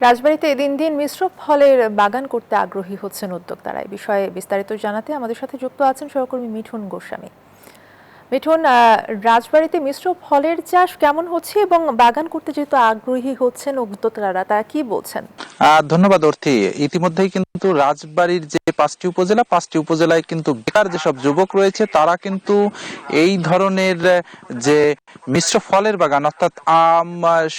রাজবাড়ীতে দিন দিন মিশ্র ফলের বাগান করতে আগ্রহী হচ্ছেন উদ্যোক্তারা। এই বিষয়ে বিস্তারিত জানাতে আমাদের সাথে যুক্ত আছেন সহকর্মী মিঠুন গোস্বামী। মিঠুন, রাজবাড়ীতে মিশ্র ফলের চাষ কেমন হচ্ছে এবং বাগান করতে যেহেতু আগ্রহী হচ্ছেন উদ্যোক্তারা, তারা কি বলছেন? ধন্যবাদ অর্থী। ইতিমধ্যেই কিন্তু রাজবাড়ীর যে 5টি উপজেলায় কিন্তু বেকার যেসব যুবক রয়েছে তারা কিন্তু এই ধরনের যে মিশ্র ফলের বাগান অর্থাৎ আম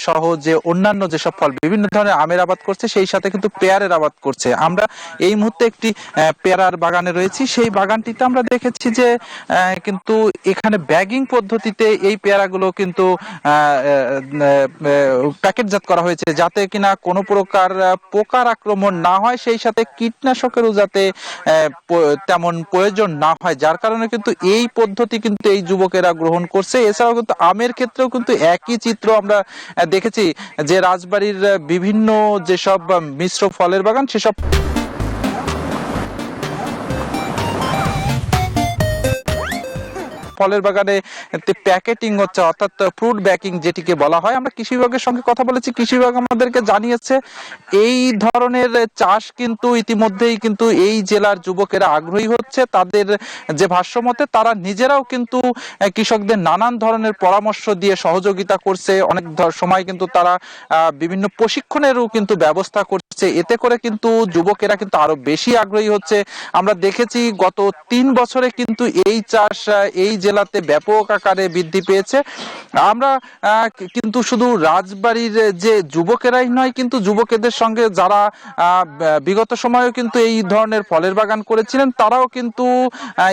সহ যে অন্যান্য যেসব ফল বিভিন্ন ধরনের আমের আবাদ করছে, সেই সাথে কিন্তু পেয়ারের আবাদ করছে। আমরা এই মুহূর্তে একটি পেয়ারার বাগানে রয়েছি। সেই বাগানটিতে আমরা দেখেছি যে কিন্তু এখানে ব্যাগিং পদ্ধতিতে এই পেয়ারাগুলো কিন্তু প্যাকেটজাত করা হয়েছে, যাতে কিনা কোনো প্রকার পোকার আক্রমণ না হয়, সেই সাথে কীটনাশকেরও যাতে তেমন প্রয়োজন না হয়, যার কারণে কিন্তু এই পদ্ধতি কিন্তু এই যুবকেরা গ্রহণ করছে। এছাড়াও কিন্তু আমের ক্ষেত্রেও কিন্তু একই চিত্র আমরা দেখেছি যে রাজবাড়ির বিভিন্ন যেসব মিশ্র ফলের বাগান সেসব ফলের বাগানে প্যাকেটিং হচ্ছে, অর্থাৎ ফ্রুট ব্যাকিং যেটিকে বলা হয়। আমরা কৃষি বিভাগের সঙ্গে কথা বলেছি, কৃষি বিভাগ আমাদেরকে জানিয়েছে এই ধরনের চাষ কিন্তু ইতিমধ্যেই কিন্তু এই জেলার যুবকেরা আগ্রহী হচ্ছে। তাদের যে ভাষ্যমতে তারা নিজেরাও কিন্তু কৃষকদের নানান ধরনের পরামর্শ দিয়ে সহযোগিতা করছে। অনেক সময় কিন্তু তারা বিভিন্ন প্রশিক্ষণেরও কিন্তু ব্যবস্থা করছে। এতে করে কিন্তু যুবকেরা কিন্তু আরো বেশি আগ্রহী হচ্ছে। আমরা দেখেছি গত 3 বছরে কিন্তু এই চাষ এই জেলাতে ব্যাপক আকারে বৃদ্ধি পেয়েছে। আমরা কিন্তু শুধু রাজবাড়ির যে যুবকেরাই নয়, কিন্তু যুবকেদের সঙ্গে যারা বিগত সময়েও কিন্তু এই ধরনের ফলের বাগান করেছিলেন, তারাও কিন্তু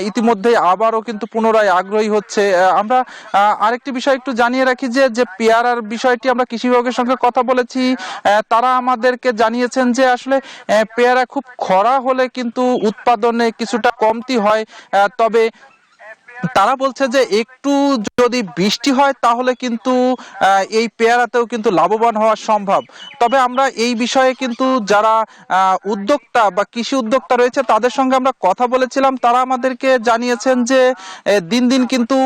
ইতিমধ্যে আবারও কিন্তু পুনরায় আগ্রহী হচ্ছে। আমরা আরেকটি বিষয় একটু জানিয়ে রাখি যে পেয়ারার বিষয়টি আমরা কৃষি বিভাগের সঙ্গে কথা বলেছি। তারা আমাদেরকে জানিয়েছেন যে আসলে পেয়ারা খুব খরা হলে কিন্তু উৎপাদনে কিছুটা কমতি হয়। তবে তারা বলছে যে একটু যদি বৃষ্টি হয় তাহলে কিন্তু এই পেয়ারাতেও কিন্তু লাভবান হওয়া সম্ভব। তবে আমরা এই বিষয়ে কিন্তু যারা উদ্যোক্তা বা কৃষি উদ্যোক্তা রয়েছে তাদের সঙ্গে আমরা কথা বলেছিলাম। তারা আমাদেরকে জানিয়েছেন যে দিন দিন কিন্তু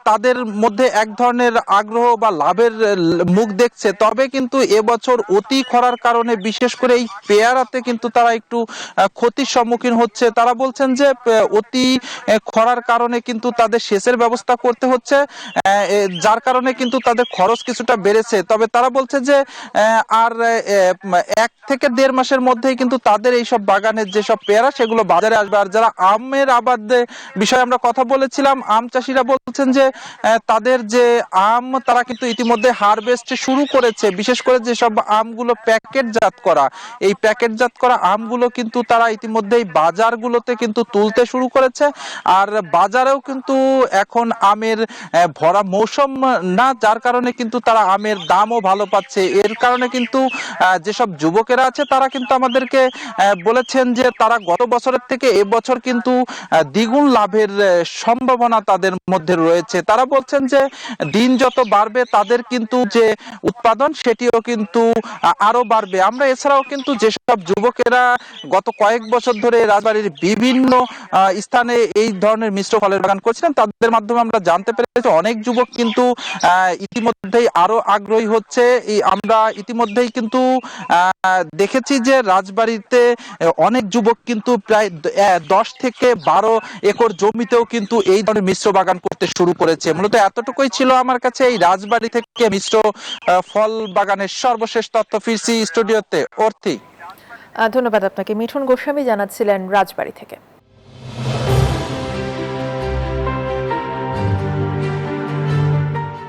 তাদের মধ্যে এক ধরনের আগ্রহ বা লাভের মুখ দেখছে। তবে কিন্তু এবছর অতি খরার কারণে বিশেষ করে এই পেয়ারাতে কিন্তু তারা একটু ক্ষতির সম্মুখীন হচ্ছে। তারা বলছেন যে অতি খরার কারণে কিন্তু তাদের সেচের ব্যবস্থা করতে হচ্ছে, যার কারণে কিন্তু তাদের খরচ কিছুটা বেড়েছে। তবে তারা বলছে যে আর 1 থেকে 1.5 মাসের মধ্যেই কিন্তু তাদের এইসব বাগানের যেসব পেয়ারা সেগুলো বাজারে আসবে। আর যারা আমের আবাদ বিষয়ে আমরা কথা বলেছিলাম, আম চাষিরা বলছেন যে তাদের যে আম তারা কিন্তু ইতিমধ্যে হারভেস্ট শুরু করেছে। বিশেষ করে যেসব আমগুলো প্যাকেটজাত করা, এই প্যাকেটজাত করা আমগুলো কিন্তু তারা ইতিমধ্যেই বাজারগুলোতে কিন্তু তুলতে শুরু করেছে। আর বাজারেও কিন্তু এখন আমের ভরা মৌসুম না, যার কারণে কিন্তু তারা আমের দামও ভালো পাচ্ছে। এর কারণে কিন্তু যেসব যুবকেরা আছে তারা কিন্তু আমাদেরকে বলেছেন যে তারা গত বছরের থেকে এবছর কিন্তু দ্বিগুণ লাভের সম্ভাবনা তাদের মধ্যে রয়েছে। তারা বলছেন যে দিন যত বাড়বে তাদের কিন্তু যে উৎপাদন সেটিও কিন্তু আরো বাড়বে। আমরা এছাড়াও কিন্তু যেসব যুবকেরা গত কয়েক বছর ধরে রাজবাড়ির বিভিন্ন স্থানে এই ধরনের মিশ্র ফলের বাগান করছিলেন, তাদের মাধ্যমে আমরা জানতে পেরেছি অনেক যুবক কিন্তু ইতিমধ্যেই আরো আগ্রহী হচ্ছে। আমরা ইতিমধ্যেই কিন্তু দেখেছি যে রাজবাড়িতে অনেক যুবক কিন্তু প্রায় 10 থেকে 12 একর জমিতেও কিন্তু এই ধরনের মিশ্র বাগান করতে শুরু করেছে। মূলত এতটুকুই ছিল আমার কাছে এই রাজবাড়ি থেকে মিশ্র ফল বাগানের সর্বশেষ তথ্য। ফিরছি স্টুডিওতে। অর্থী। ধন্যবাদ আপনাকে। মিঠুন গোস্বামী জানাচ্ছিলেন রাজবাড়ী থেকে।